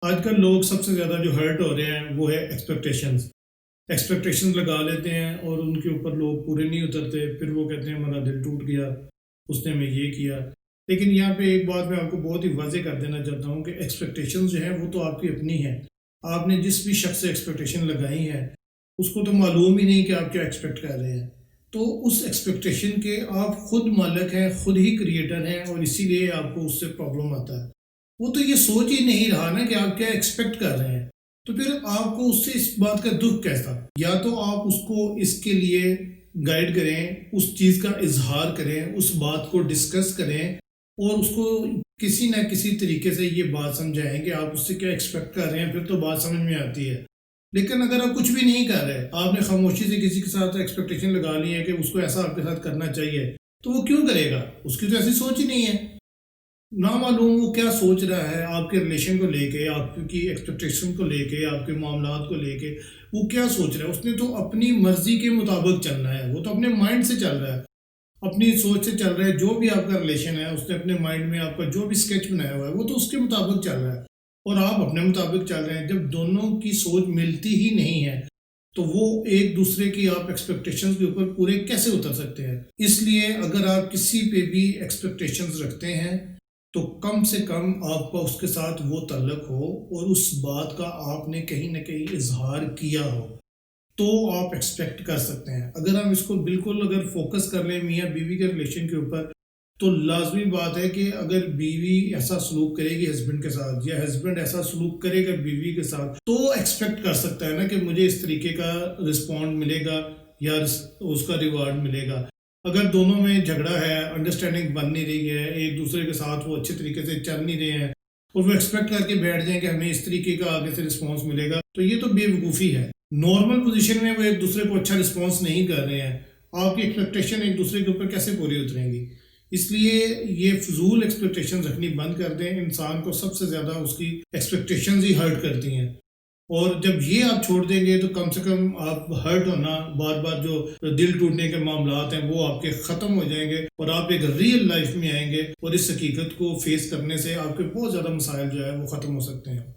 آج کل لوگ سب سے زیادہ جو ہرٹ ہو رہے ہیں وہ ہے ایکسپیکٹیشنز لگا لیتے ہیں اور ان کے اوپر لوگ پورے نہیں اترتے، پھر وہ کہتے ہیں ہمارا دل ٹوٹ گیا، اس نے ہمیں یہ کیا۔ لیکن یہاں پہ ایک بات میں آپ کو بہت ہی واضح کر دینا چاہتا ہوں کہ ایکسپیکٹیشنز جو ہیں وہ تو آپ کی اپنی ہیں۔ آپ نے جس بھی شخص سے ایکسپیکٹیشن لگائی ہیں اس کو تو معلوم ہی نہیں کہ آپ کیا ایکسپیکٹ کر رہے ہیں، تو اس ایکسپیکٹیشن کے آپ خود مالک ہیں، خود ہی کریٹر ہیں، اور اسی لیے آپ کو اس سے پرابلم آتا ہے۔ وہ تو یہ سوچ ہی نہیں رہا نا کہ آپ کیا ایکسپیکٹ کر رہے ہیں، تو پھر آپ کو اس سے اس بات کا دکھ کیسا؟ یا تو آپ اس کو اس کے لیے گائیڈ کریں، اس چیز کا اظہار کریں، اس بات کو ڈسکس کریں اور اس کو کسی نہ کسی طریقے سے یہ بات سمجھائیں کہ آپ اس سے کیا ایکسپیکٹ کر رہے ہیں، پھر تو بات سمجھ میں آتی ہے۔ لیکن اگر آپ کچھ بھی نہیں کر رہے، آپ نے خاموشی سے کسی کے ساتھ ایکسپیکٹیشن لگا لی ہے کہ اس کو ایسا آپ کے ساتھ کرنا چاہیے، تو وہ کیوں کرے گا؟ اس کی تو ایسی سوچ ہی نہیں ہے۔ نہ معلوم وہ کیا سوچ رہا ہے آپ کے ریلیشن کو لے کے، آپ کی ایکسپیکٹیشن کو لے کے، آپ کے معاملات کو لے کے، وہ کیا سوچ رہا ہے؟ اس نے تو اپنی مرضی کے مطابق چلنا ہے، وہ تو اپنے مائنڈ سے چل رہا ہے، اپنی سوچ سے چل رہا ہے۔ جو بھی آپ کا ریلیشن ہے اس نے اپنے مائنڈ میں آپ کا جو بھی اسکیچ بنایا ہوا ہے وہ تو اس کے مطابق چل رہا ہے، اور آپ اپنے مطابق چل رہے ہیں۔ جب دونوں کی سوچ ملتی ہی نہیں ہے تو وہ ایک دوسرے کی آپ ایکسپیکٹیشنز کے اوپر پورے کیسے اتر سکتے ہیں؟ اس لیے اگر آپ کسی پہ بھی ایکسپیکٹیشنز رکھتے ہیں تو کم سے کم آپ کا اس کے ساتھ وہ تعلق ہو اور اس بات کا آپ نے کہیں نہ کہیں اظہار کیا ہو، تو آپ ایکسپیکٹ کر سکتے ہیں۔ اگر ہم اس کو بالکل اگر فوکس کر لیں میاں بیوی کے ریلیشن کے اوپر، تو لازمی بات ہے کہ اگر بیوی ایسا سلوک کرے گی ہسبینڈ کے ساتھ، یا ہسبینڈ ایسا سلوک کرے گا بیوی کے ساتھ، تو ایکسپیکٹ کر سکتا ہے نا کہ مجھے اس طریقے کا رسپونڈ ملے گا یا اس کا ریوارڈ ملے گا۔ اگر دونوں میں جھگڑا ہے، انڈرسٹینڈنگ بن نہیں رہی ہے، ایک دوسرے کے ساتھ وہ اچھے طریقے سے چل نہیں رہے ہیں، اور وہ ایکسپیکٹ کر کے بیٹھ جائیں کہ ہمیں اس طریقے کا آگے سے رسپانس ملے گا، تو یہ تو بے وقوفی ہے۔ نارمل پوزیشن میں وہ ایک دوسرے کو اچھا رسپانس نہیں کر رہے ہیں، آپ کی ایکسپیکٹیشن ایک دوسرے کے اوپر کیسے پوری اتریں گی؟ اس لیے یہ فضول ایکسپیکٹیشن رکھنی بند کر دیں۔ انسان کو سب سے زیادہ اس کی ایکسپیکٹیشنز ہی ہرٹ کرتی ہیں، اور جب یہ آپ چھوڑ دیں گے تو کم سے کم آپ ہرٹ ہونا، بار بار جو دل ٹوٹنے کے معاملات ہیں وہ آپ کے ختم ہو جائیں گے، اور آپ ایک ریئل لائف میں آئیں گے، اور اس حقیقت کو فیس کرنے سے آپ کے بہت زیادہ مسائل جو ہے وہ ختم ہو سکتے ہیں۔